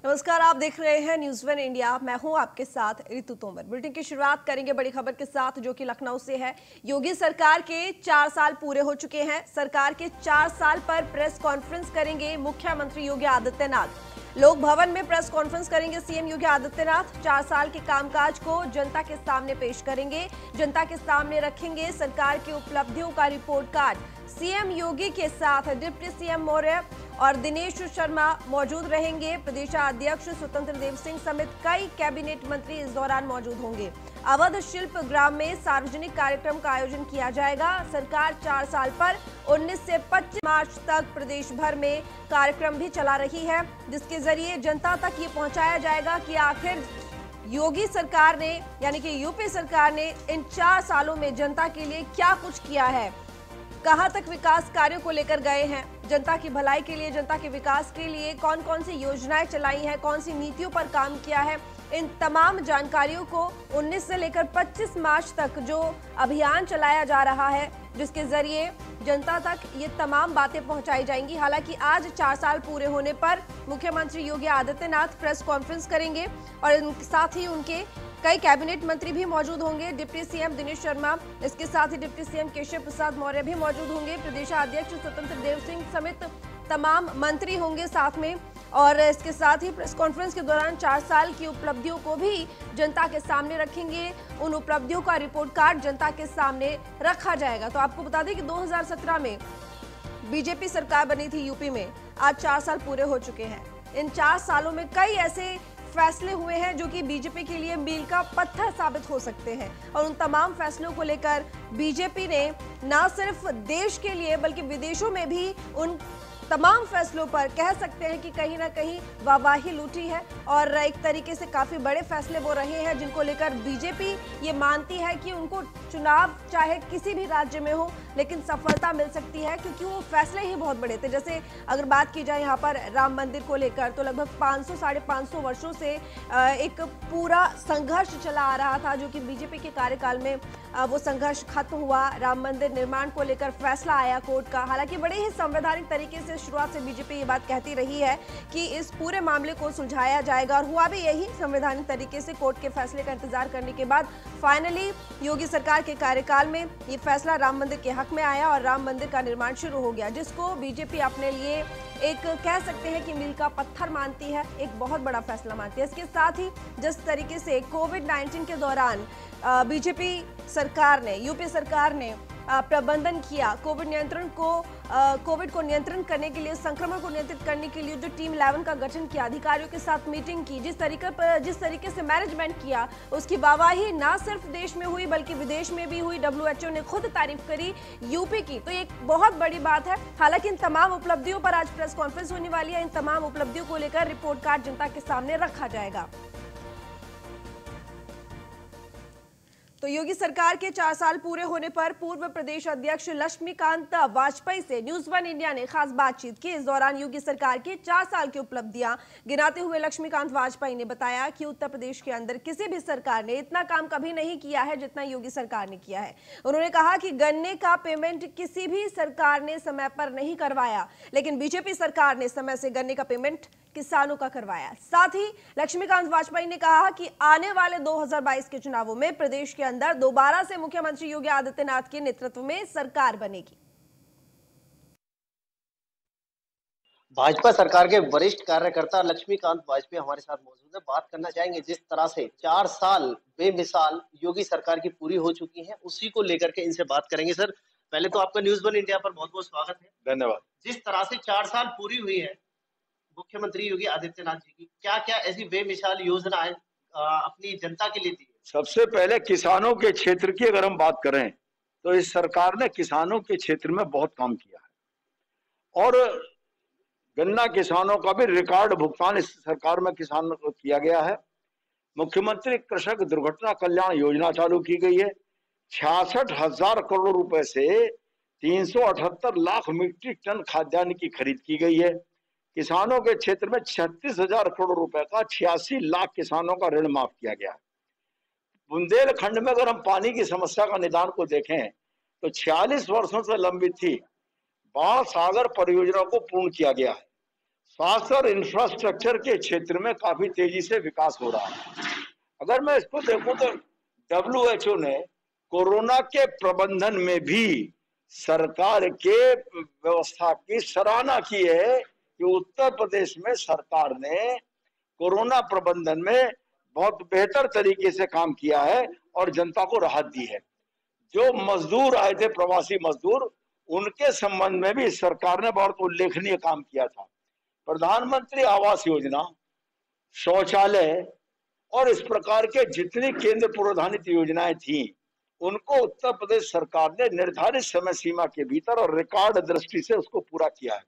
नमस्कार, आप देख रहे हैं न्यूज़ वन इंडिया। मैं हूं आपके साथ ऋतु तोमर। बुलेटिन की शुरुआत करेंगे बड़ी खबर के साथ, जो कि लखनऊ से है। योगी सरकार के 4 साल पूरे हो चुके हैं। सरकार के 4 साल पर प्रेस कॉन्फ्रेंस करेंगे मुख्यमंत्री योगी आदित्यनाथ। लोक भवन में प्रेस कॉन्फ्रेंस करेंगे सीएम योगी आदित्यनाथ। 4 साल के कामकाज को जनता के सामने पेश करेंगे, जनता के सामने रखेंगे सरकार की उपलब्धियों का रिपोर्ट कार्ड। सीएम योगी के साथ डिप्टी सीएम मौर्य और दिनेश शर्मा मौजूद रहेंगे। प्रदेशाध्यक्ष स्वतंत्र देव सिंह समेत कई कैबिनेट मंत्री इस दौरान मौजूद होंगे। अवध शिल्प ग्राम में सार्वजनिक कार्यक्रम का आयोजन किया जाएगा। सरकार 4 साल पर 19 से 25 मार्च तक प्रदेश भर में कार्यक्रम भी चला रही है, जिसके जरिए जनता तक ये पहुंचाया जाएगा कि आखिर योगी सरकार ने, यानी कि यूपी सरकार ने इन 4 सालों में जनता के लिए क्या कुछ किया है, कहां तक विकास कार्यों को लेकर गए हैं, जनता की भलाई के लिए, जनता के विकास के लिए कौन कौन सी योजनाएं चलाई हैं, कौन सी नीतियों पर काम किया है। इन तमाम जानकारियों को 19 से लेकर 25 मार्च तक जो अभियान चलाया जा रहा है, जिसके जरिए जनता तक ये तमाम बातें पहुंचाई जाएंगी। हालांकि आज 4 साल पूरे होने पर मुख्यमंत्री योगी आदित्यनाथ प्रेस कॉन्फ्रेंस करेंगे और साथ ही उनके कई कैबिनेट मंत्री भी मौजूद होंगे। डिप्टी सीएम दिनेश शर्मा, इसके साथ ही डिप्टी सीएम केशव प्रसाद मौर्य भी मौजूद होंगे। प्रदेशाध्यक्ष स्वतंत्र देव सिंह समेत तमाम मंत्री होंगे साथ में। और इसके साथ ही प्रेस कॉन्फ्रेंस के दौरान 4 साल की उपलब्धियों को भी जनता के सामने रखेंगे। उन उपलब्धियों का रिपोर्ट कार्ड जनता के सामने रखा जाएगा। तो आपको बता दें कि 2017 में बीजेपी सरकार बनी थी यूपी में। आज 4 साल पूरे हो चुके हैं। इन 4 सालों में कई ऐसे फैसले हुए हैं जो कि बीजेपी के लिए मील का पत्थर साबित हो सकते हैं, और उन तमाम फैसलों को लेकर बीजेपी ने न सिर्फ देश के लिए बल्कि विदेशों में भी उन तमाम फैसलों पर कह सकते हैं कि कहीं ना कहीं वाहवाही लूटी है। और एक तरीके से काफी बड़े फैसले वो रहे हैं जिनको लेकर बीजेपी ये मानती है कि उनको चुनाव चाहे किसी भी राज्य में हो, लेकिन सफलता मिल सकती है, क्योंकि वो फैसले ही बहुत बड़े थे। जैसे अगर बात की जाए यहाँ पर राम मंदिर को लेकर, तो लगभग 500 साढ़े 500 वर्षों से एक पूरा संघर्ष चला आ रहा था, जो कि बीजेपी के कार्यकाल में वो संघर्ष खत्म हुआ। राम मंदिर निर्माण को लेकर फैसला आया कोर्ट का। हालांकि बड़े ही संवैधानिक तरीके से शुरुआत से बीजेपी ये बात कहती रही है कि इस पूरे मामले को सुलझाया जाएगा, और हुआ भी यही। संवैधानिक तरीके से कोर्ट के फैसले का इंतजार करने के बाद फाइनली योगी सरकार के कार्यकाल में ये फैसला राम मंदिर के हक में आया और राम मंदिर का निर्माण शुरू हो गया, जिसको बीजेपी अपने लिए एक कह सकते हैं कि मील का पत्थर मानती है, एक बहुत बड़ा फैसला मानती है। इसके साथ ही जिस तरीके से कोविड-19 के दौरान बीजेपी सरकार ने, यूपी सरकार ने प्रबंधन किया, कोविड को नियंत्रण करने के लिए, संक्रमण को नियंत्रित करने के लिए जो टीम 11 का गठन किया, अधिकारियों के साथ मीटिंग की, जिस तरीके से मैनेजमेंट किया, उसकी वाहवाही ना सिर्फ देश में हुई बल्कि विदेश में भी हुई। WHO ने खुद तारीफ करी यूपी की, तो एक बहुत बड़ी बात है। हालांकि इन तमाम उपलब्धियों पर आज प्रेस कॉन्फ्रेंस होने वाली है। इन तमाम उपलब्धियों को लेकर रिपोर्ट कार्ड जनता के सामने रखा जाएगा। तो योगी सरकार के 4 साल पूरे होने पर पूर्व प्रदेश अध्यक्ष लक्ष्मीकांत वाजपेयी से न्यूज़ वन इंडिया ने खास बातचीत की। इस दौरान योगी सरकार के 4 साल की उपलब्धियां गिनाते हुए लक्ष्मीकांत वाजपेयी ने बताया कि उत्तर प्रदेश के अंदर किसी भी सरकार ने इतना काम कभी नहीं किया है जितना योगी सरकार ने किया है। उन्होंने कहा कि गन्ने का पेमेंट किसी भी सरकार ने समय पर नहीं करवाया, लेकिन बीजेपी सरकार ने समय से गन्ने का पेमेंट किसानों का करवाया। साथ ही लक्ष्मीकांत वाजपेयी ने कहा कि आने वाले 2022 के चुनावों में प्रदेश के अंदर दोबारा से मुख्यमंत्री योगी आदित्यनाथ के नेतृत्व में सरकार बनेगी। भाजपा सरकार के वरिष्ठ कार्यकर्ता लक्ष्मीकांत वाजपेयी हमारे साथ मौजूद है। बात करना चाहेंगे जिस तरह से 4 साल बेमिसाल योगी सरकार की पूरी हो चुकी है, उसी को लेकर के इनसे बात करेंगे। सर, पहले तो आपका न्यूज़ वन इंडिया पर बहुत बहुत स्वागत है। धन्यवाद। जिस तरह से 4 साल पूरी हुई है मुख्यमंत्री योगी आदित्यनाथ जी की, क्या क्या ऐसी बेमिसाल योजनाएं अपनी जनता के लिए दी? सबसे पहले किसानों के क्षेत्र की अगर हम बात करें तो इस सरकार ने किसानों के क्षेत्र में बहुत काम किया है, और गन्ना किसानों का भी रिकॉर्ड भुगतान इस सरकार में किसानों को किया गया है। मुख्यमंत्री कृषक दुर्घटना कल्याण योजना चालू की गई है। 66,000 करोड़ रुपए से 378 लाख मीट्रिक टन खाद्यान्न की खरीद की गई है। किसानों के क्षेत्र में 36,000 करोड़ रुपए का 86 लाख किसानों का ऋण माफ किया गया है। बुंदेलखंड में अगर हम पानी की समस्या का निदान को देखें तो 46 वर्षों से लंबित थी बाण सागर परियोजना को पूर्ण किया गया है। स्वास्थ्य और इंफ्रास्ट्रक्चर के क्षेत्र में काफी तेजी से विकास हो रहा है। अगर मैं इसको देखूं तो WHO ने कोरोना के प्रबंधन में भी सरकार के व्यवस्था की सराहना की है कि उत्तर प्रदेश में सरकार ने कोरोना प्रबंधन में बहुत बेहतर तरीके से काम किया है और जनता को राहत दी है। जो मजदूर आए थे, प्रवासी मजदूर, उनके संबंध में भी सरकार ने बहुत उल्लेखनीय काम किया था। प्रधानमंत्री आवास योजना, शौचालय और इस प्रकार के जितनी केंद्र प्रोत्साहित योजनाएं थी, उनको उत्तर प्रदेश सरकार ने निर्धारित समय सीमा के भीतर और रिकॉर्ड दृष्टि से उसको पूरा किया है।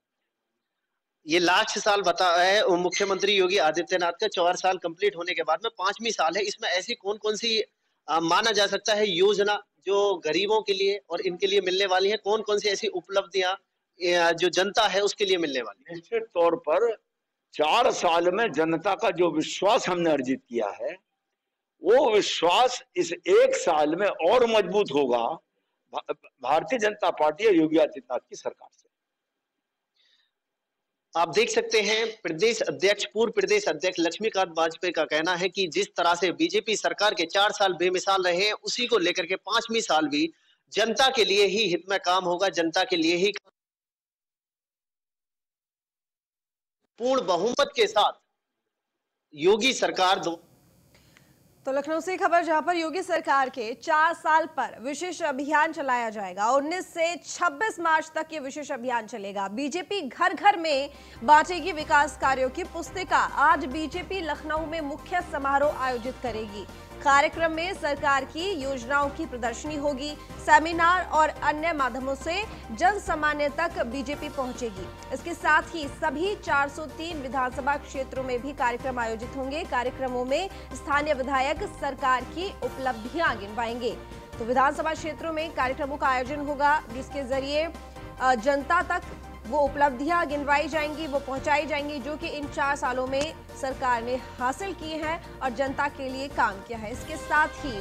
ये लास्ट साल बता है मुख्यमंत्री योगी आदित्यनाथ का 4 साल कंप्लीट होने के बाद में 5वीं साल है। इसमें ऐसी कौन कौन सी माना जा सकता है योजना जो गरीबों के लिए और इनके लिए मिलने वाली है? कौन कौन सी ऐसी उपलब्धियां जो जनता है उसके लिए मिलने वाली है? निश्चित तौर पर 4 साल में जनता का जो विश्वास हमने अर्जित किया है, वो विश्वास इस 1 साल में और मजबूत होगा भारतीय जनता पार्टी और योगी आदित्यनाथ की सरकार से। आप देख सकते हैं पूर्व प्रदेश अध्यक्ष लक्ष्मीकांत वाजपेयी का कहना है कि जिस तरह से बीजेपी सरकार के 4 साल बेमिसाल रहे हैं, उसी को लेकर के 5वीं साल भी जनता के लिए ही हित में काम होगा, जनता के लिए ही पूर्ण बहुमत के साथ योगी सरकार तो लखनऊ से खबर जहां पर योगी सरकार के 4 साल पर विशेष अभियान चलाया जाएगा। 19 से 26 मार्च तक ये विशेष अभियान चलेगा। बीजेपी घर घर में बांटेगी विकास कार्यों की पुस्तिका। आज बीजेपी लखनऊ में मुख्य समारोह आयोजित करेगी। कार्यक्रम में सरकार की योजनाओं की प्रदर्शनी होगी। सेमिनार और अन्य माध्यमों से जन सामान्य तक बीजेपी पहुंचेगी। इसके साथ ही सभी 403 विधानसभा क्षेत्रों में भी कार्यक्रम आयोजित होंगे। कार्यक्रमों में स्थानीय विधायक सरकार की उपलब्धियां गिनवाएंगे। तो विधानसभा क्षेत्रों में कार्यक्रमों का आयोजन होगा, जिसके जरिए जनता तक वो उपलब्धियां गिनवाई जाएंगी, वो पहुंचाई जाएंगी जो कि इन 4 सालों में सरकार ने हासिल की है और जनता के लिए काम किया है। इसके साथ ही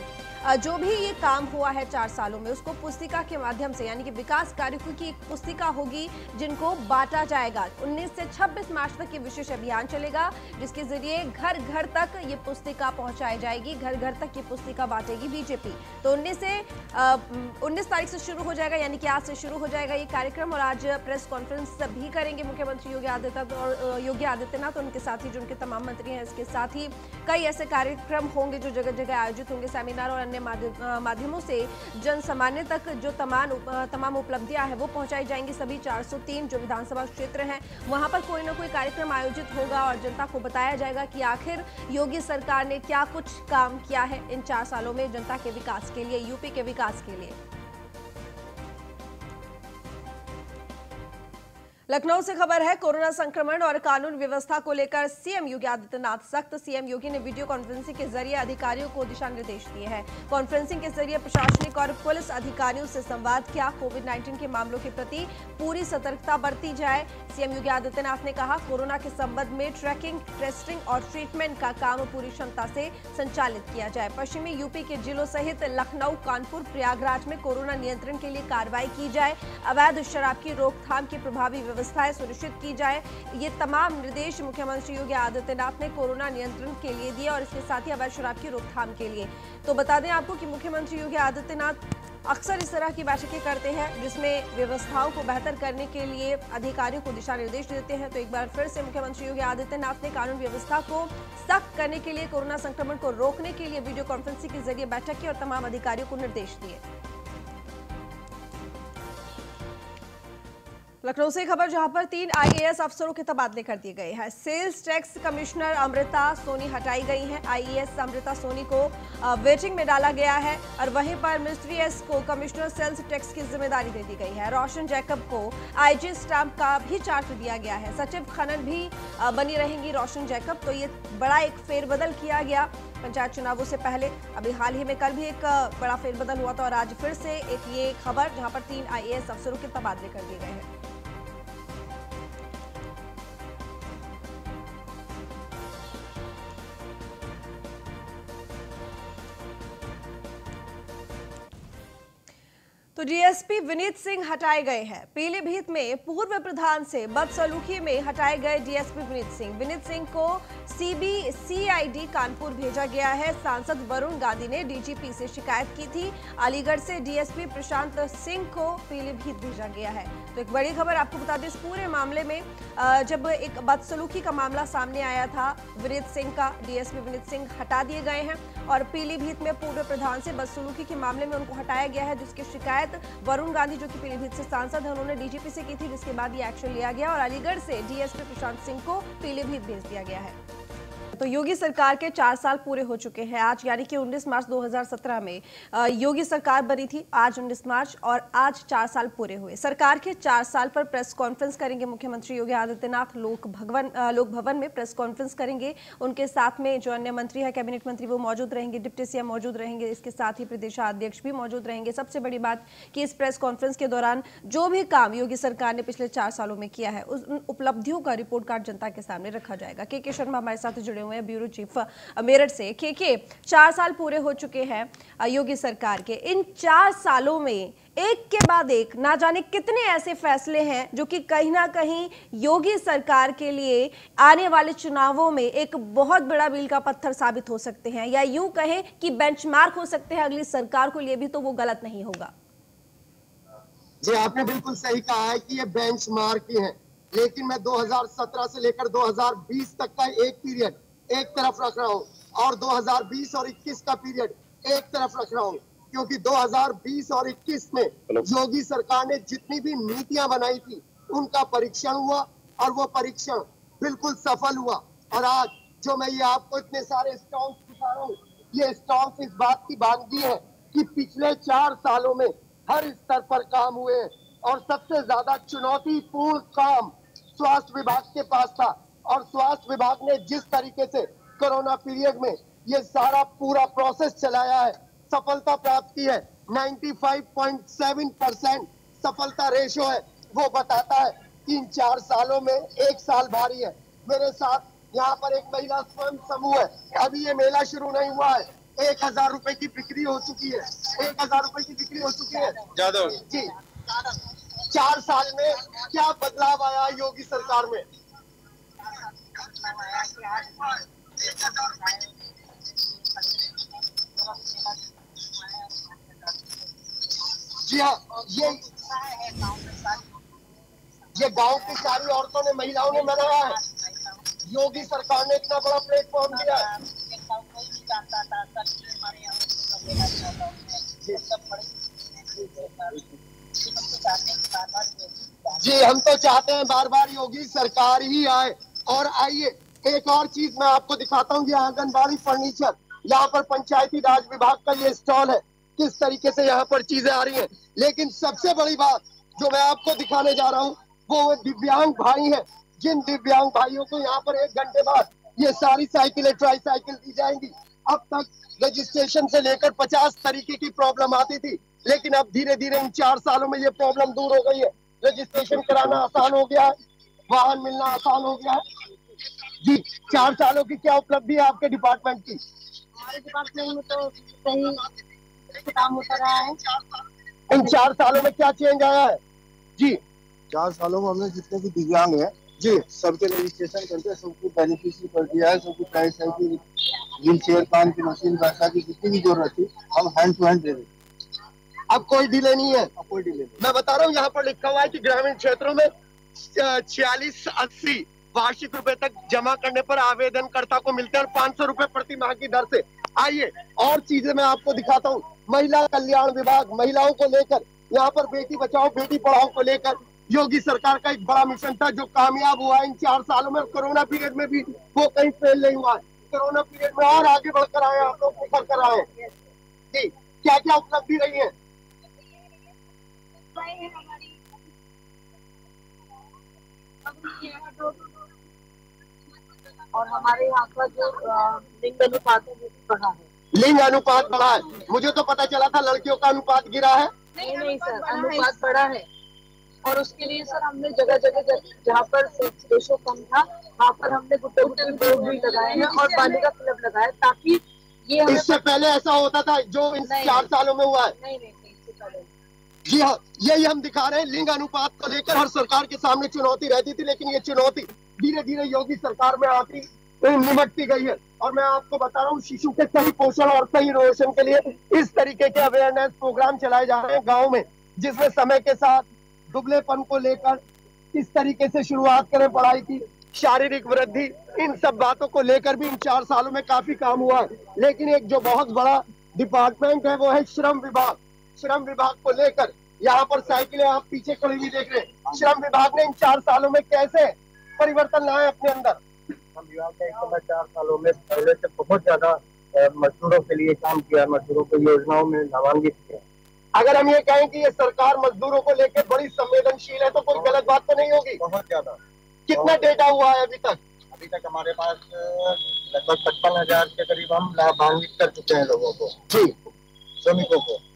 जो भी ये काम हुआ है 4 सालों में, उसको पुस्तिका के माध्यम से, यानी कि विकास कार्यों की एक पुस्तिका होगी जिनको बांटा जाएगा। 19 से 26 मार्च तक ये विशेष अभियान चलेगा, जिसके जरिए घर घर तक ये पुस्तिका पहुंचाई जाएगी। घर घर तक ये पुस्तिका बांटेगी बीजेपी। तो 19 तारीख से शुरू हो जाएगा, यानी कि आज से शुरू हो जाएगा ये कार्यक्रम। और आज प्रेस कॉन्फ्रेंस भी करेंगे मुख्यमंत्री योगी आदित्यनाथ और उनके साथ ही जो उनके तमाम मंत्री हैं। इसके साथ ही कई ऐसे कार्यक्रम होंगे जो जगह जगह आयोजित होंगे। सेमिनार और माध्यमों से जन सामान्य तक जो तमाम उपलब्धियां हैं वो पहुंचाई जाएंगी। सभी 403 जो विधानसभा क्षेत्र हैं वहां पर कोई ना कोई कार्यक्रम आयोजित होगा और जनता को बताया जाएगा कि आखिर योगी सरकार ने क्या कुछ काम किया है इन 4 सालों में जनता के विकास के लिए, यूपी के विकास के लिए। लखनऊ से खबर है, कोरोना संक्रमण और कानून व्यवस्था को लेकर सीएम योगी आदित्यनाथ सख्त। सीएम योगी ने वीडियो कॉन्फ्रेंसिंग के जरिए अधिकारियों को दिशा निर्देश दिए हैं। कॉन्फ्रेंसिंग के जरिए प्रशासनिक और पुलिस अधिकारियों से संवाद किया। कोविड-19 के मामलों के प्रति पूरी सतर्कता बरती जाए। सीएम योगी आदित्यनाथ ने कहा, कोरोना के संबंध में ट्रैकिंग, टेस्टिंग और ट्रीटमेंट का काम पूरी क्षमता से संचालित किया जाए। पश्चिमी यूपी के जिलों सहित लखनऊ, कानपुर, प्रयागराज में कोरोना नियंत्रण के लिए कार्रवाई की जाए। अवैध शराब की रोकथाम की प्रभावी व्यवस्थाएं सुनिश्चित की जाए। ये तमाम निर्देश मुख्यमंत्री योगी आदित्यनाथ ने कोरोना नियंत्रण के लिए दिए और इसके साथ ही अवैध शराब की रोकथाम के लिए। तो बता दें आपको कि मुख्यमंत्री योगी आदित्यनाथ अक्सर इस तरह की बैठकें करते हैं जिसमें व्यवस्थाओं को बेहतर करने के लिए अधिकारियों को दिशा निर्देश देते हैं। तो एक बार फिर से मुख्यमंत्री योगी आदित्यनाथ ने कानून व्यवस्था को सख्त करने के लिए, कोरोना संक्रमण को रोकने के लिए वीडियो कॉन्फ्रेंसिंग के जरिए बैठक की और तमाम अधिकारियों को निर्देश दिए। लखनऊ से खबर जहां पर 3 आईएएस अफसरों के तबादले कर दिए गए हैं। Sales tax commissioner Amrita Soni हटाई गई हैं। आईएएस अमृता सोनी को वेटिंग में डाला गया है और वहीं पर मिनिस्ट्री एस को कमिश्नर सेल्स टैक्स की जिम्मेदारी दे दी गई है। रोशन जैकब को आईजी स्टाम्प का भी चार्ज दिया गया है। सचिव खनन भी बनी रहेंगी रोशन जैकब। तो ये बड़ा एक फेरबदल किया गया पंचायत चुनावों से पहले। अभी हाल ही में कल भी एक बड़ा फेरबदल हुआ था और आज फिर से एक ये खबर जहां पर 3 आईएएस अफसरों के तबादले कर दिए गए हैं। तो डीएसपी विनीत सिंह हटाए गए हैं। पीलीभीत में पूर्व प्रधान से बदसलूकी में हटाए गए डीएसपी विनीत सिंह को सीबीसीआईडी कानपुर भेजा गया है। सांसद वरुण गांधी ने डीजीपी से शिकायत की थी। अलीगढ़ से डीएसपी प्रशांत सिंह को पीलीभीत भेजा गया है। तो एक बड़ी खबर आपको बता दें, इस पूरे मामले में जब एक बदसलूकी का मामला सामने आया था, विनीत सिंह का डीएसपी विनीत सिंह हटा दिए गए हैं और पीलीभीत में पूर्व प्रधान से बदसलूकी के मामले में उनको हटाया गया है, जिसकी शिकायत वरुण गांधी जो कि पीलीभीत से सांसद है उन्होंने डीजीपी से की थी, जिसके बाद ये एक्शन लिया गया और अलीगढ़ से डीएसपी प्रशांत सिंह को पीलीभीत भेज दिया गया है। तो योगी सरकार के 4 साल पूरे हो चुके हैं आज, यानी कि 19 मार्च 2017 में योगी सरकार बनी थी। आज 19 मार्च और आज 4 साल पूरे हुए। सरकार के 4 साल पर प्रेस कॉन्फ्रेंस करेंगे मुख्यमंत्री योगी आदित्यनाथ। लोक भवन में प्रेस कॉन्फ्रेंस करेंगे। उनके साथ में जो अन्य मंत्री है, कैबिनेट मंत्री, वो मौजूद रहेंगे, डिप्टी सीएम मौजूद रहेंगे, इसके साथ ही प्रदेशाध्यक्ष भी मौजूद रहेंगे। सबसे बड़ी बात कि इस प्रेस कॉन्फ्रेंस के दौरान जो भी काम योगी सरकार ने पिछले 4 सालों में किया है, उन उपलब्धियों का रिपोर्ट कार्ड जनता के सामने रखा जाएगा। के शर्मा हमारे साथ जुड़े हुए हैं ब्यूरो चीफ मेरठ से। के 4 साल पूरे हो चुके हैं योगी सरकार के। इन 4 सालों में एक के बाद एक ना जाने कितने ऐसे फैसले हैं जो कि कहीं ना कहीं योगी सरकार के लिए आने वाले चुनावों में एक बहुत बड़ा मील का पत्थर साबित हो सकते हैं, या यूं कहें कि बेंचमार्क हो सकते हैं अगली सरकार को लिए भी, तो वो गलत नहीं होगा। जी, आपने बिल्कुल सही कहा है कि ये बेंचमार्क ही है, लेकिन मैं 2017 से लेकर 2020 तक का एक पीरियड एक तरफ रख रहा हूं और 2020 और 21 का पीरियड एक तरफ रख रहा हूं, क्योंकि 2020 और 21 में योगी सरकार ने जितनी भी नीतियां बनाई थी उनका परीक्षण हुआ और वो परीक्षण बिल्कुल सफल हुआ। और आज जो मैं ये आपको इतने सारे स्टॉल्स दिखा रहा हूँ, ये स्टॉल्स इस बात की बानगी है कि पिछले 4 सालों में हर स्तर पर काम हुए हैं और सबसे ज्यादा चुनौतीपूर्ण काम स्वास्थ्य विभाग के पास था। और स्वास्थ्य विभाग ने जिस तरीके से कोरोना पीरियड में ये सारा पूरा प्रोसेस चलाया है, सफलता प्राप्त की है, 95.7% सफलता रेशो है, वो बताता है कि इन 4 सालों में एक साल भारी है। मेरे साथ यहाँ पर एक महिला स्वयं समूह है, अभी ये मेला शुरू नहीं हुआ है, 1000 रुपए की बिक्री हो चुकी है, 1000 रुपए की बिक्री हो चुकी है। ज्यादा जी, 4 साल में क्या बदलाव आया योगी सरकार में? जी हाँ, ये गांव की सारी औरतों ने, महिलाओं ने मनाया है। योगी सरकार ने इतना बड़ा प्लेटफॉर्म दिया है। जी, हम तो चाहते हैं बार बार योगी सरकार ही आए। और आइए एक और चीज मैं आपको दिखाता हूँ, ये आंगनबाड़ी फर्नीचर, यहाँ पर पंचायती राज विभाग का ये स्टॉल है, किस तरीके से यहाँ पर चीजें आ रही हैं। लेकिन सबसे बड़ी बात जो मैं आपको दिखाने जा रहा हूँ वो दिव्यांग भाई हैं, जिन दिव्यांग भाइयों को यहाँ पर 1 घंटे बाद ये सारी साइकिलें, ट्राई साइकिल दी जाएंगी। अब तक रजिस्ट्रेशन से लेकर 50 तरीके की प्रॉब्लम आती थी, लेकिन अब धीरे धीरे इन 4 सालों में ये प्रॉब्लम दूर हो गई है। रजिस्ट्रेशन कराना आसान हो गया है, वाहन मिलना आसान हो गया है। जी, 4 सालों की क्या उपलब्धि है आपके डिपार्टमेंट की? हमारे डिपार्टमेंट में तो सही काम होता रहा है। इन 4 सालों में क्या चेंज आया है? जी, 4 सालों में हमने जितने भी दिव्यांग हैं जी सबके रजिस्ट्रेशन करके सबको बेनिफिशियरी कर दिया है। सबको ट्राई साइकिल, व्हील चेयर, कान की मशीन, पैसा की जितनी भी जरूरत थी हम हैंड टू हैंड दे दें। अब कोई डिले नहीं है, अब कोई डिले नहीं। मैं बता रहा हूँ, यहाँ पर लिखा हुआ है कि ग्रामीण क्षेत्रों में 4680 वार्षिक रुपए तक जमा करने पर आवेदनकर्ता को मिलते हैं और 500 रुपए प्रति माह की दर से। आइए और चीजें मैं आपको दिखाता हूँ। महिला कल्याण विभाग, महिलाओं को लेकर यहाँ पर बेटी बचाओ बेटी पढ़ाओ को लेकर योगी सरकार का एक बड़ा मिशन था जो कामयाब हुआ है इन 4 सालों में। कोरोना पीरियड में भी वो कहीं फेल नहीं हुआ है। कोरोना पीरियड में और आगे बढ़कर आए, आप लोग निकल कर आए। जी, क्या क्या उपलब्धि रही है? और हमारे यहाँ का जो लिंग अनुपात है वो भी बढ़ा है। लिंग अनुपात बढ़ा है? मुझे तो पता चला था लड़कियों का अनुपात गिरा है। नहीं सर, अनुपात बढ़ा है। और उसके लिए सर हमने जगह जगह जहाँ पर रेशो कम था वहाँ पर हमने गुट्टे बोर्ड भी लगाए हैं और बालिका क्लब लगाए, ताकि ये इससे पहले ऐसा होता था जो इन 4 सालों में हुआ है? नहीं, इससे पहले जी हाँ, यही हम दिखा रहे हैं। लिंग अनुपात को लेकर हर सरकार के सामने चुनौती रहती थी, लेकिन ये चुनौती धीरे धीरे योगी सरकार में आती निमटती गई है। और मैं आपको बता रहा हूँ, शिशु के सही पोषण और सही पोषण के लिए इस तरीके के अवेयरनेस प्रोग्राम चलाए जा रहे हैं गाँव में, जिसमें समय के साथ दुबलेपन को लेकर किस तरीके से शुरुआत करें पढ़ाई की, शारीरिक वृद्धि, इन सब बातों को लेकर भी इन 4 सालों में काफी काम हुआ है। लेकिन एक जो बहुत बड़ा डिपार्टमेंट है वो है श्रम विभाग। श्रम विभाग को लेकर यहाँ पर साइकिलें आप पीछे खड़ी हुई देख रहे हैं। श्रम विभाग ने इन 4 सालों में कैसे परिवर्तन लाए अपने अंदर? श्रम विभाग ने इस समय 4 सालों में पहले से बहुत ज्यादा मजदूरों के लिए काम किया, मजदूरों को योजनाओं में लाभान्वित किया। अगर हम ये कहें कि ये सरकार मजदूरों को लेकर बड़ी संवेदनशील है तो कोई गलत बात तो नहीं होगी? बहुत ज्यादा। कितना डेटा हुआ है अभी तक? अभी तक हमारे पास लगभग 55,000 के करीब हम लाभान्वित कर चुके हैं लोगों को, जी,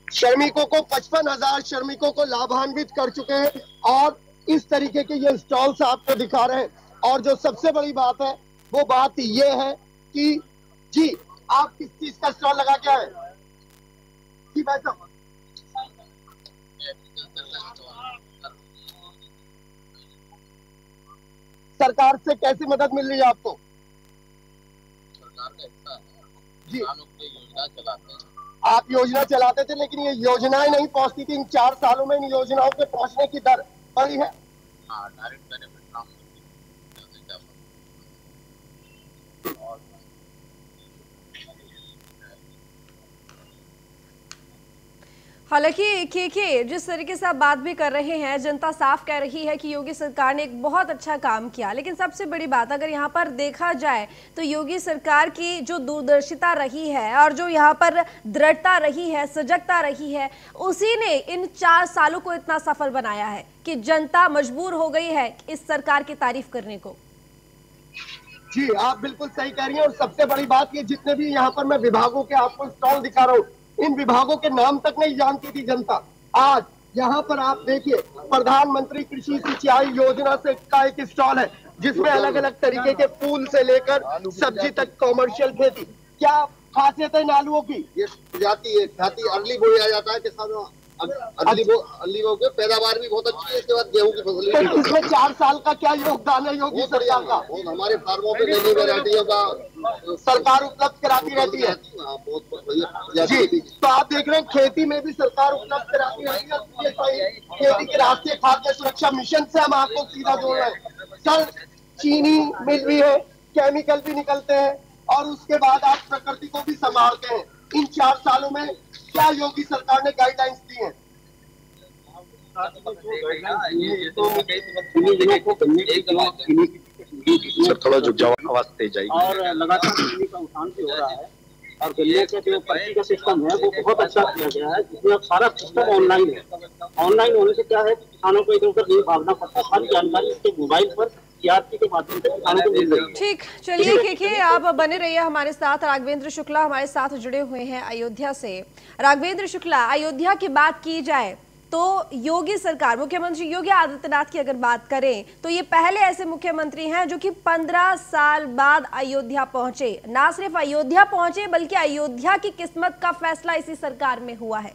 श्रमिकों को 55,000 श्रमिकों को लाभान्वित कर चुके हैं। और इस तरीके के ये स्टॉल्स आपको दिखा रहे हैं। और जो सबसे बड़ी बात है वो बात ये है कि जी, आप किस चीज का स्टॉल लगा के आए? जी भाई साहब, सरकार से कैसी मदद मिल रही है आपको? सरकार का हिस्सा है, जी, योजना चलाते हैं। आप योजना चलाते थे, लेकिन ये योजनाएं नहीं पहुंचती थी। इन 4 सालों में इन योजनाओं के पहुंचने की दर बढ़ी है। हाँ, डायरेक्ट बेनिफिट काम और हालांकि के जिस तरीके से आप बात भी कर रहे हैं, जनता साफ कह रही है कि योगी सरकार ने एक बहुत अच्छा काम किया। लेकिन सबसे बड़ी बात अगर यहाँ पर देखा जाए तो योगी सरकार की जो दूरदर्शिता रही है और जो यहाँ पर दृढ़ता रही है, सजगता रही है, उसी ने इन 4 सालों को इतना सफल बनाया है कि जनता मजबूर हो गई है इस सरकार की तारीफ करने को। जी, आप बिल्कुल सही कह रही हैं। और सबसे बड़ी बात ये, जितने भी यहाँ पर मैं विभागों के आपको स्टॉल दिखा रहा हूँ, इन विभागों के नाम तक नहीं जानती थी जनता। आज यहाँ पर आप देखिए, प्रधानमंत्री कृषि सिंचाई योजना से का एक स्टॉल है, जिसमें अलग अलग तरीके के फूल से लेकर सब्जी तक कॉमर्शियल खेती। क्या खासियत है इन आलुओं की? ये जाती है, खाती अर्ली बोया जाता है किसानों, अर्ली बो के पैदावार भी बहुत अच्छी है। इसके बाद गेहूं की फसल। तो इसमें 4 साल का क्या योगदान है योगी सरकार का? हमारे फार्मों पे नई वैरायटियों का सरकार उपलब्ध कराती रहती है। जी, तो आप देख रहे हैं खेती में भी सरकार उपलब्ध कराती रहती है। खेती के राष्ट्रीय खाद्य सुरक्षा मिशन से हम आपको सीधा जोड़ रहे हैं। सर, चीनी मिल भी है, केमिकल भी निकलते हैं, और उसके बाद आप प्रकृति को भी संभालते हैं। इन 4 सालों में क्या योगी सरकार ने गाइडलाइंस दी हैं? थोड़ा झुक जाओ, आवाज तेज आएगी। और लगातार बिजली का उठान भी हो रहा है। और गन्ने का जो पर्ची का सिस्टम है वो बहुत अच्छा किया गया है, जिसमें अब सारा सिस्टम ऑनलाइन है। ऑनलाइन होने से क्या है, किसानों को इधर उधर नहीं भागना पड़ता, सारी जानकारी उसके मोबाइल पर ERP के माध्यम से किसानों को मिल रही है। ठीक, चलिए के आप बने रहिए हमारे साथ। राघवेंद्र शुक्ला हमारे साथ जुड़े हुए हैं अयोध्या से। राघवेंद्र शुक्ला, अयोध्या की बात की जाए तो योगी सरकार, मुख्यमंत्री योगी आदित्यनाथ की अगर बात करें तो ये पहले ऐसे मुख्यमंत्री हैं जो कि 15 साल बाद अयोध्या पहुंचे। ना सिर्फ अयोध्या पहुंचे बल्कि अयोध्या की किस्मत का फैसला इसी सरकार में हुआ है।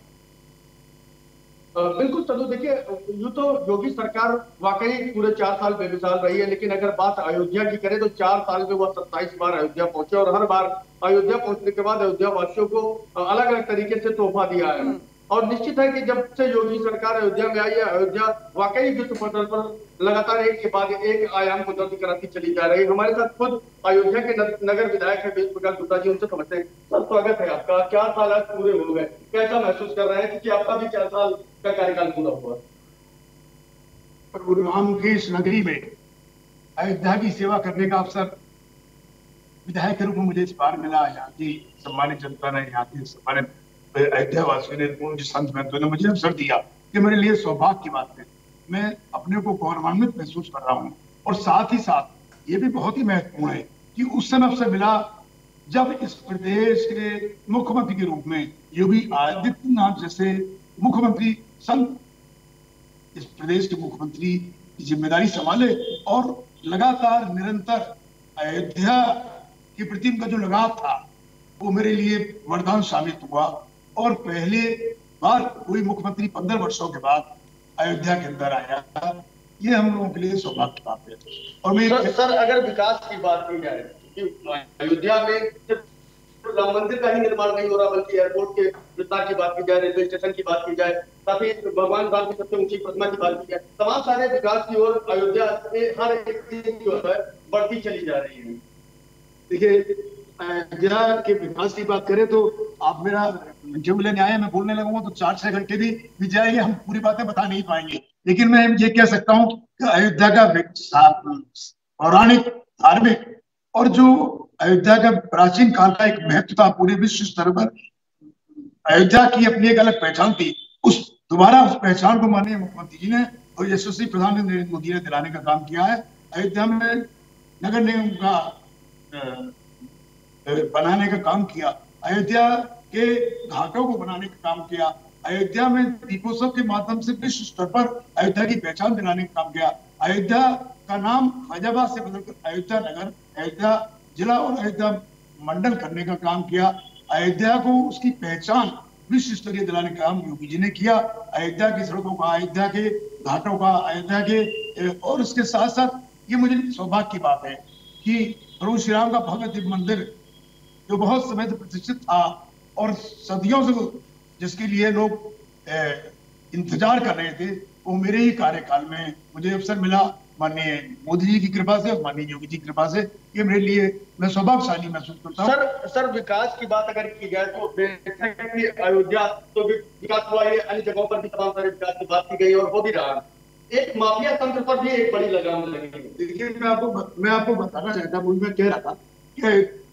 बिल्कुल तनु, देखिए यूं तो योगी सरकार वाकई पूरे 4 साल बेमिसाल रही है, लेकिन अगर बात अयोध्या की करें तो 4 साल में वह 27 बार अयोध्या पहुंचे और हर बार अयोध्या पहुंचने के बाद अयोध्या वासियों को अलग अलग तरीके से तोहफा दिया है। और निश्चित है कि जब से योगी सरकार अयोध्या में आई है, अयोध्या वाकई विश्व पटल पर लगातार एक के बाद एक आयाम को दर्ज कराती चली जा रही है। हमारे साथ खुद अयोध्या के नगर विधायक है वेद प्रकाश गुप्ता जी, उनसे समझते हैं। सर, स्वागत है आपका। 4 साल आज पूरे हो गए, कैसा महसूस कर रहे हैं, क्योंकि आपका भी 4 साल का कार्यकाल पूरा हुआ? प्रभु राम की इस नगरी में अयोध्या की सेवा करने का अवसर विधायक के रूप में मुझे इस बार मिला। यहाँ की सम्मानित जनता ने, यहाँ की सम्मानित अयोध्या वासियों ने, पूज्य संत महंतों ने मुझे अवसर दिया कि मेरे लिए सौभाग्य की बात है। मैं अपने को गौरवान्वित महसूस कर रहा हूँ। और साथ ही साथ ये भी बहुत ही महत्वपूर्ण है कि उस समय अवसर मिला जब इस प्रदेश के मुख्यमंत्री के रूप में योगी आदित्यनाथ जैसे मुख्यमंत्री संत इस प्रदेश के मुख्यमंत्री की जिम्मेदारी संभाले और लगातार निरंतर अयोध्या के प्रति उनका जो लगाव था वो मेरे लिए वरदान साबित हुआ। और पहले बाद कोई मुख्यमंत्री 15 वर्षों के बाद अयोध्या के अंदर आया, ये हम लोगों के लिए सौभाग्य की बात है। और मैं सर अगर विकास की बात की जाए कि अयोध्या में सिर्फ राम मंदिर का ही निर्माण नहीं हो रहा, बल्कि एयरपोर्ट के विस्तार की बात की जाए, रेलवे स्टेशन की बात की जाए, काफी भगवान राम की सबसे ऊंची प्रतिमा की बात की जाए, तमाम सारे विकास की ओर अयोध्या से हर एक चीज जो है बढ़ती चली जा रही है। देखिए, अयोध्या के विकास की बात करें तो आप मेरा जो लेने आए, मैं बोलने लगूंगा तो 4-6 घंटे भी बीत जाएंगे, हम पूरी बातें बता नहीं पाएंगे। लेकिन मैं ये कह सकता हूँ कि अयोध्या का पौराणिक, धार्मिक और जो अयोध्या का प्राचीन काल का एक महत्व था पूरे विश्व स्तर पर, अयोध्या की अपनी एक अलग पहचान थी। दोबारा उस पहचान को माननीय मुख्यमंत्री जी ने और यशस्वी प्रधानमंत्री नरेंद्र मोदी ने दिलाने का काम किया है। अयोध्या में नगर निगम का बनाने का काम किया, अयोध्या के घाटों को बनाने का काम किया, अयोध्या में दीपोत्सव के माध्यम से विश्व स्तर पर अयोध्या की पहचान दिलाने का काम किया, अयोध्या का नाम फैजाबाद से बदलकर अयोध्या नगर, अयोध्या जिला और अयोध्या मंडल करने का काम किया, अयोध्या को उसकी पहचान विश्व स्तरीय दिलाने का काम योगी जी ने किया। अयोध्या की सड़कों का, अयोध्या के घाटों का, अयोध्या के, और उसके साथ साथ ये मुझे सौभाग्य की बात है कि प्रभु श्री राम का भव्य दिव्य मंदिर जो बहुत समय से प्रतिष्ठित था और सदियों से जिसके लिए लोग इंतजार कर रहे थे, वो मेरे ही कार्यकाल में मुझे अवसर मिला, माननीय मोदी जी की कृपा से और माननीय योगी जी की कृपा से। ये मेरे लिए मैं सौभाग्यशाली महसूस करता हूँ। सर विकास की बात अगर की जाए तो अयोध्या तो विकास हुआ है, अन्य जगहों पर भी तमाम सारे विकास की बात की गई और हो भी रहा है। एक माफिया तंत्र पर भी एक बड़ी लगाम लगी। देखिए, मैं आपको बताना चाहता हूँ, मैं कह रहा था कि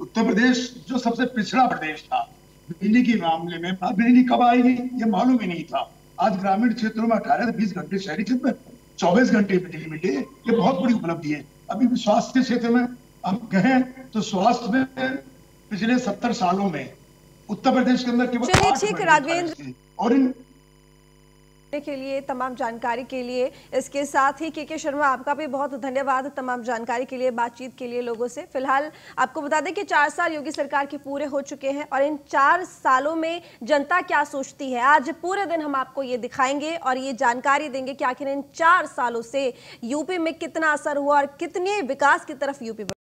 उत्तर प्रदेश जो सबसे पिछड़ा प्रदेश था बिजली के मामले में, बिजली कब आएगी ये मालूम ही नहीं था। आज ग्रामीण क्षेत्रों में 18 से 20 घंटे, शहरी क्षेत्र में 24 घंटे बिजली मिली है, ये बहुत बड़ी उपलब्धि है। अभी स्वास्थ्य के क्षेत्र में हम कहें तो स्वास्थ्य में पिछले 70 सालों में उत्तर प्रदेश के अंदर केवल और इन के लिए तमाम जानकारी के लिए। इसके साथ ही के शर्मा, आपका भी बहुत धन्यवाद तमाम जानकारी के लिए, बातचीत के लिए लोगों से। फिलहाल आपको बता दें कि 4 साल योगी सरकार के पूरे हो चुके हैं और इन 4 सालों में जनता क्या सोचती है, आज पूरे दिन हम आपको ये दिखाएंगे और ये जानकारी देंगे कि आखिर इन 4 सालों से यूपी में कितना असर हुआ और कितने विकास की तरफ यूपी